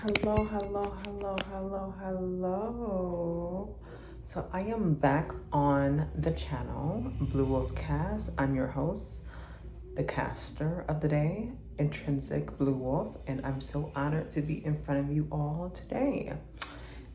Hello. So I am back on the channel, Blue Wolf Cast. I'm your host, the caster of the day, Intrinsic Blue Wolf, and I'm so honored to be in front of you all today.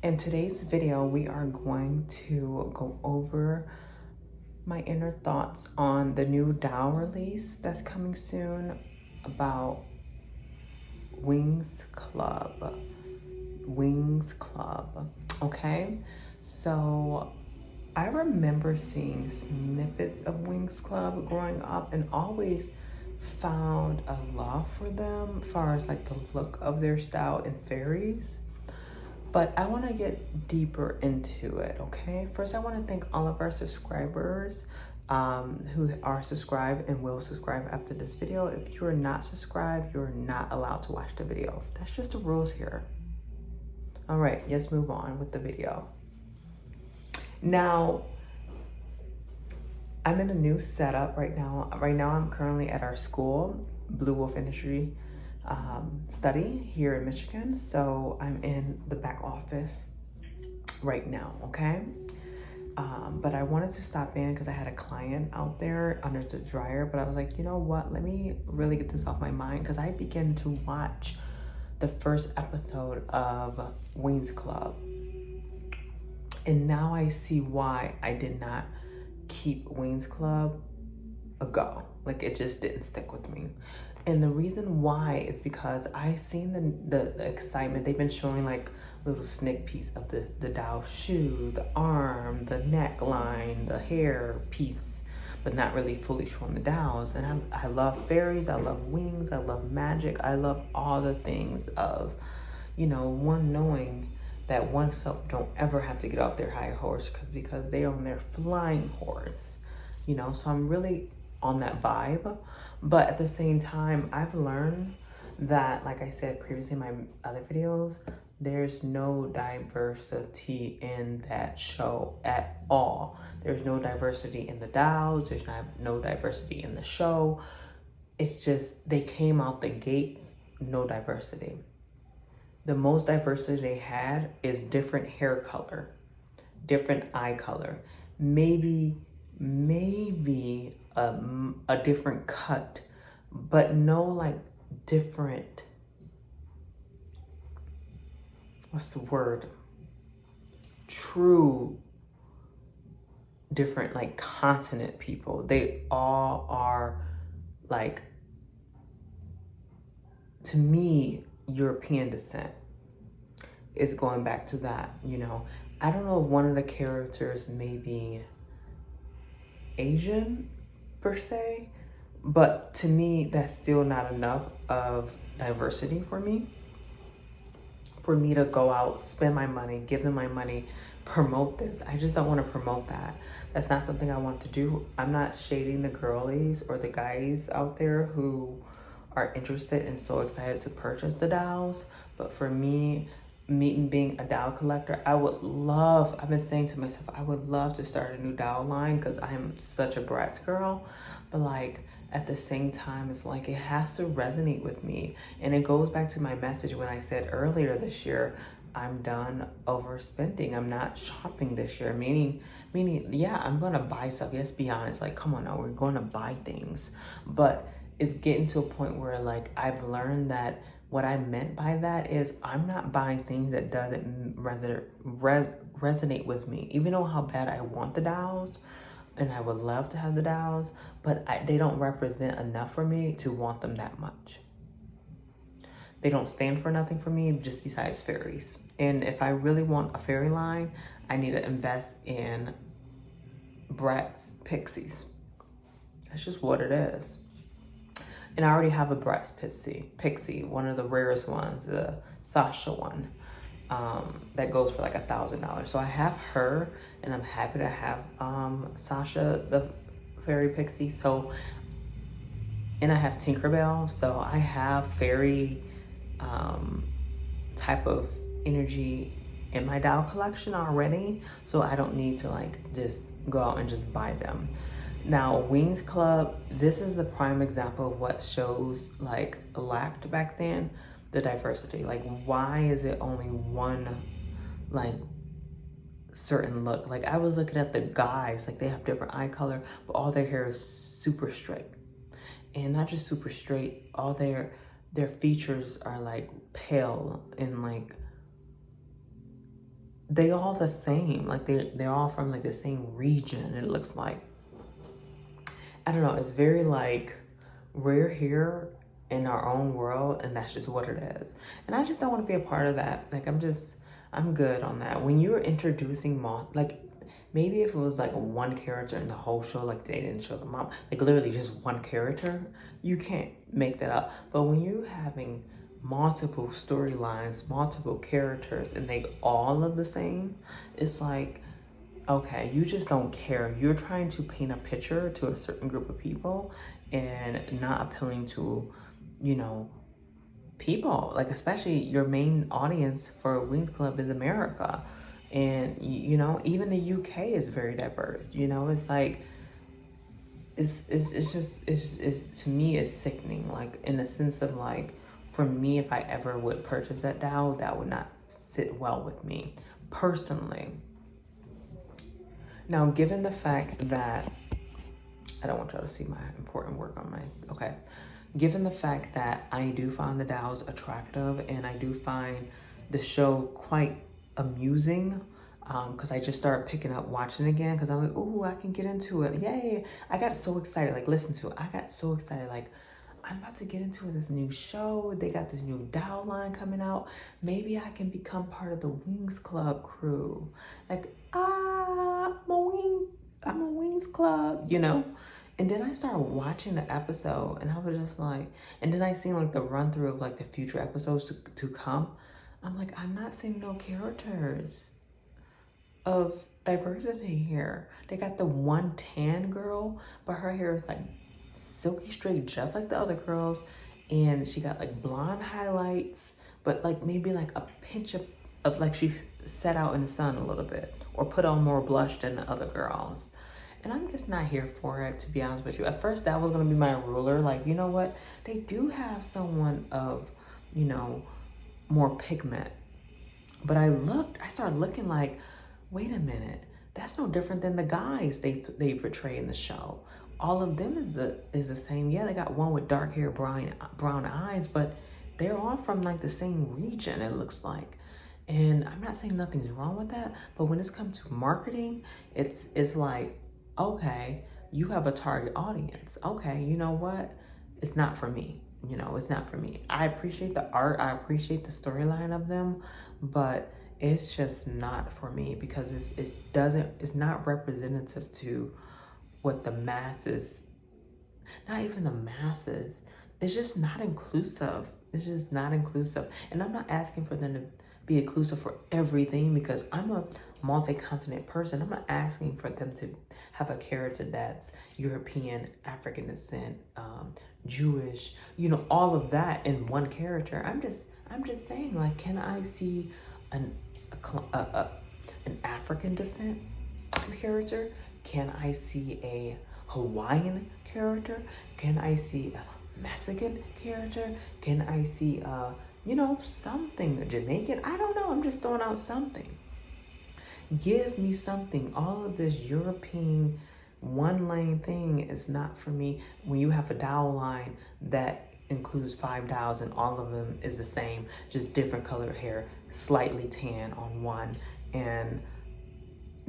In today's video, we are going to go over my inner thoughts on the new doll release that's coming soon about WINX Club. Okay, so I remember seeing snippets of WINX Club growing up and always found a love for them as far as like the look of their style and fairies. But I want to get deeper into it, okay? First, I want to thank all of our subscribers who are subscribed and will subscribe after this video. If you are not subscribed, you're not allowed to watch the video. That's just the rules here. All right, let's move on with the video. Now, I'm in a new setup right now. Right now, I'm currently at our school, Blue Wolf Industry Study here in Michigan. So I'm in the back office right now, okay? But I wanted to stop in because I had a client out there under the dryer, but I was like, you know what? Let me really get this off my mind because I began to watch the first episode of WINX Club. And now I see why I did not keep WINX Club a go. Like it just didn't stick with me. And the reason why is because I seen the excitement. They've been showing like little sneak peeks of the doll shoe, the arm, the neckline, the hair piece, but not really fully showing the dolls. And I love fairies, I love wings, I love magic, I love all the things of, you know, one knowing that oneself don't ever have to get off their high horse because they're on their flying horse, you know. So I'm really on that vibe. But at the same time, I've learned that, like I said previously in my other videos, there's no diversity in that show at all. There's no diversity in the dolls. There's no diversity in the show. It's just they came out the gates, no diversity. The most diversity they had is different hair color, different eye color, maybe a different cut, but no like different, what's the word? True different like continent people. They all are like, to me, European descent is going back to that, you know. I don't know if one of the characters may be Asian per se, but to me, that's still not enough of diversity for me to go out, spend my money, give them my money, promote this. I just don't want to promote that. That's not something I want to do. I'm not shading the girlies or the guys out there who are interested and so excited to purchase the dolls. But for me, being a doll collector, I've been saying to myself, I would love to start a new doll line because I am such a Bratz girl. But like, at the same time, it's like, it has to resonate with me. And it goes back to my message when I said earlier this year, I'm done overspending. I'm not shopping this year, meaning, yeah, I'm going to buy stuff. Let's be honest. Like, come on now, we're going to buy things. But it's getting to a point where like, I've learned that what I meant by that is I'm not buying things that doesn't resonate with me. Even though how bad I want the dolls, and I would love to have the dolls, but they don't represent enough for me to want them that much. They don't stand for nothing for me, just besides fairies. And if I really want a fairy line, I need to invest in Bratz Pixies. That's just what it is. And I already have a Bratz Pixie, one of the rarest ones, the Sasha one. That goes for like $1,000. So I have her, and I'm happy to have Sasha, the fairy pixie. So, and I have Tinkerbell. So I have fairy type of energy in my doll collection already. So I don't need to like just go out and just buy them. Now, WINX Club, this is the prime example of what shows like lacked back then. the diversity. Like, why is it only one, like, certain look? Like, I was looking at the guys, like, they have different eye color, but all their hair is super straight. And not just super straight, all their features are, like, pale and, like, they all the same. Like, they're all from, like, the same region, it looks like. I don't know, it's very, like, we're here in our own world, and that's just what it is. And I just don't want to be a part of that. Like, I'm good on that. When you're introducing like, maybe if it was like one character in the whole show, like they didn't show the mom, like literally just one character, you can't make that up. But when you're having multiple storylines, multiple characters, and they all look the same, it's like, okay, you just don't care. You're trying to paint a picture to a certain group of people and not appealing to, you know, people. Like, especially your main audience for WINX Club is America. And, you know, even the UK is very diverse. You know, it's like, it's to me, it's sickening. Like, in the sense of, like, for me, if I ever would purchase that doll, that would not sit well with me, personally. Now, given the fact that, I don't want y'all to see my important work on my, okay. Given the fact that I do find the dolls attractive and I do find the show quite amusing, because I just started picking up watching again because I'm like, ooh, I can get into it. Yay. I got so excited. Like, listen to it. I got so excited. Like, I'm about to get into this new show. They got this new doll line coming out. Maybe I can become part of the WINX Club crew. Like, I'm a WINX Club, you know? And then I started watching the episode and I was just like, and then I seen like the run through of like the future episodes to come. I'm like, I'm not seeing no characters of diversity here. They got the one tan girl, but her hair is like silky straight just like the other girls, and she got like blonde highlights, but like maybe like a pinch of like she's set out in the sun a little bit or put on more blush than the other girls. And I'm just not here for it, to be honest with you. At first that was gonna be my ruler, like, you know what, they do have someone of, you know, more pigment. But I started looking like, wait a minute, that's no different than the guys they portray in the show. All of them is the same. Yeah, they got one with dark hair, brown eyes, but they're all from like the same region, it looks like. And I'm not saying nothing's wrong with that, but when it's come to marketing, it's like, okay, you have a target audience. Okay, you know what? It's not for me. You know, it's not for me. I appreciate the art. I appreciate the storyline of them, but it's just not for me because it's not representative to what the masses, not even the masses, it's just not inclusive. It's just not inclusive. And I'm not asking for them to be inclusive for everything because I'm a multi-continent person. I'm not asking for them to have a character that's European, African descent, Jewish, you know, all of that in one character. I'm just saying, like, can I see an African descent character? Can I see a Hawaiian character? Can I see a Mexican character? Can I see you know, something, a Jamaican? I don't know. I'm just throwing out something. Give me something. All of this European one lane thing is not for me. When you have a doll line that includes 5 dolls and all of them is the same, just different colored hair, slightly tan on one, and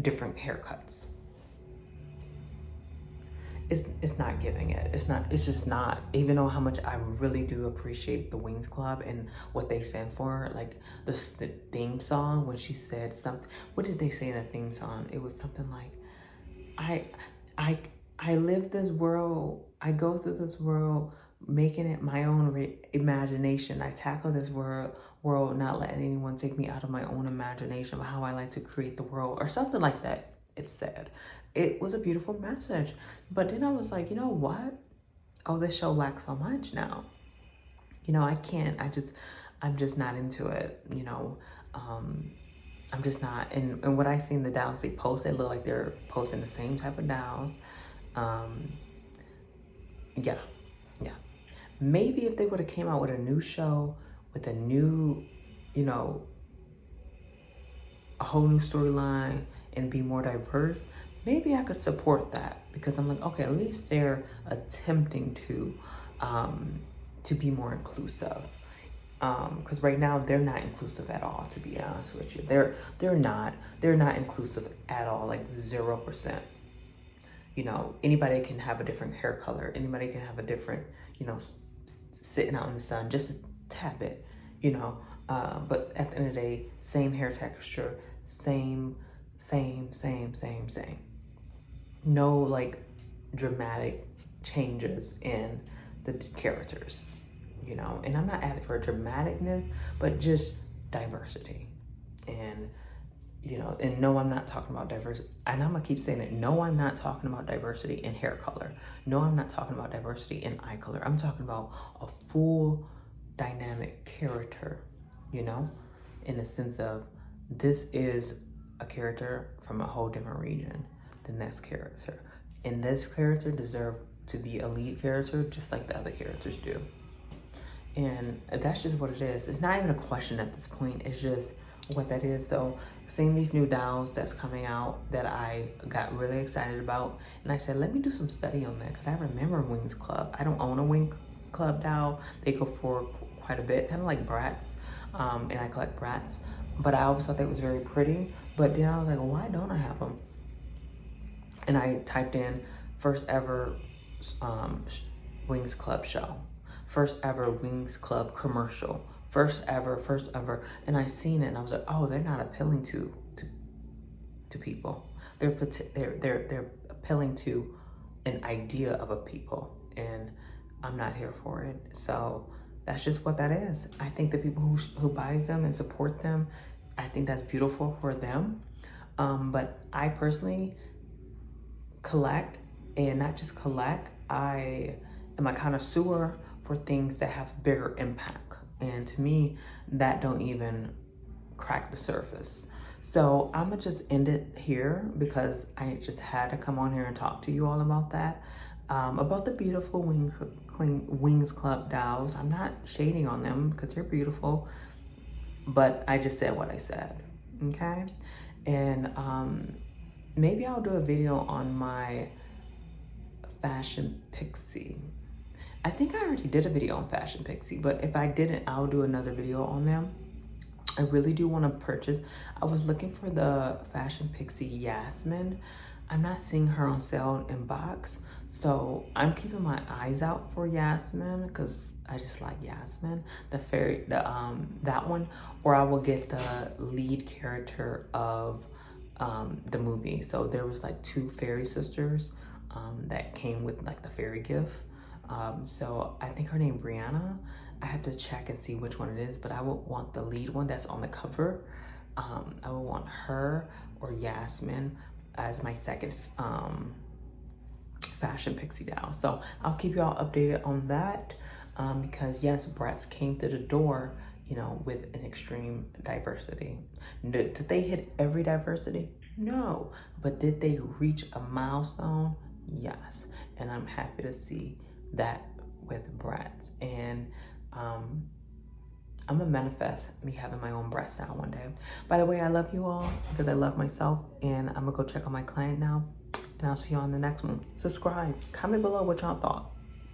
different haircuts. It's not giving it. It's just not. Even though how much I really do appreciate the WINX Club and what they stand for, like the theme song, when she said something, what did they say in the theme song? It was something like, I live this world, I go through this world, making it my own imagination. I tackle this world, not letting anyone take me out of my own imagination of how I like to create the world, or something like that. It said. It was a beautiful message. But then I was like, you know what? Oh, this show lacks so much now. You know, I can't, I'm just not into it, you know. I'm just not. And what I seen the dolls they post, they look like they're posting the same type of dolls. Yeah. Maybe if they would have came out with a new show with a new, you know, a whole new storyline and be more diverse, maybe I could support that, because I'm like, okay, at least they're attempting to be more inclusive. Because right now they're not inclusive at all, to be honest with you. They're not inclusive at all, like 0%. You know, anybody can have a different hair color. Anybody can have a different, you know, sitting out in the sun, just tap it, you know. But at the end of the day, same hair texture, same. No like dramatic changes in the characters, you know. And I'm not asking for dramaticness, but just diversity. And, you know, and no, I'm not talking about diversity. And I'm gonna keep saying it. No, I'm not talking about diversity in hair color. No, I'm not talking about diversity in eye color. I'm talking about a full dynamic character, you know, in the sense of this is a character from a whole different region than this character. And this character deserves to be a lead character just like the other characters do. And that's just what it is. It's not even a question at this point. It's just what that is. So seeing these new dolls that's coming out that I got really excited about, and I said, let me do some study on that, because I remember WINX Club. I don't own a WINX Club doll. They go for quite a bit, kind of like Bratz, and I collect Bratz. But I always thought that was very pretty. But then I was like, well, why don't I have them? And I typed in first ever WINX Club show, first ever WINX Club commercial, first ever, and I seen it and I was like, oh, they're not appealing to people. They're appealing to an idea of a people, and I'm not here for it. So that's just what that is. I think the people who buys them and support them, I think that's beautiful for them. But I personally collect, and not just collect, I am a connoisseur for things that have bigger impact. And to me, that don't even crack the surface. So I'm gonna just end it here, because I just had to come on here and talk to you all about that. About the beautiful WINX Club dolls. I'm not shading on them because they're beautiful, but I just said what I said, okay? And maybe I'll do a video on my Fashion Pixie. I think I already did a video on Fashion Pixie, but if I didn't, I'll do another video on them. I really do want to purchase. I was looking for the Fashion Pixie Yasmin. I'm not seeing her on sale in box, so I'm keeping my eyes out for Yasmin, because I just like Yasmin, the fairy, that one, or I will get the lead character of the movie. So there was like 2 fairy sisters that came with like the fairy gift. So I think her name Brianna. I have to check and see which one it is, but I would want the lead one that's on the cover. I would want her or Yasmin as my second Fashion Pixie doll. So I'll keep y'all updated on that, because yes, Bratz came through the door, you know, with an extreme diversity. Did they hit every diversity? No. But did they reach a milestone? Yes. And I'm happy to see that with Bratz. And I'm gonna manifest me having my own breast style one day. By the way, I love you all because I love myself, and I'm gonna go check on my client now, and I'll see you on the next one. Subscribe, comment below what y'all thought.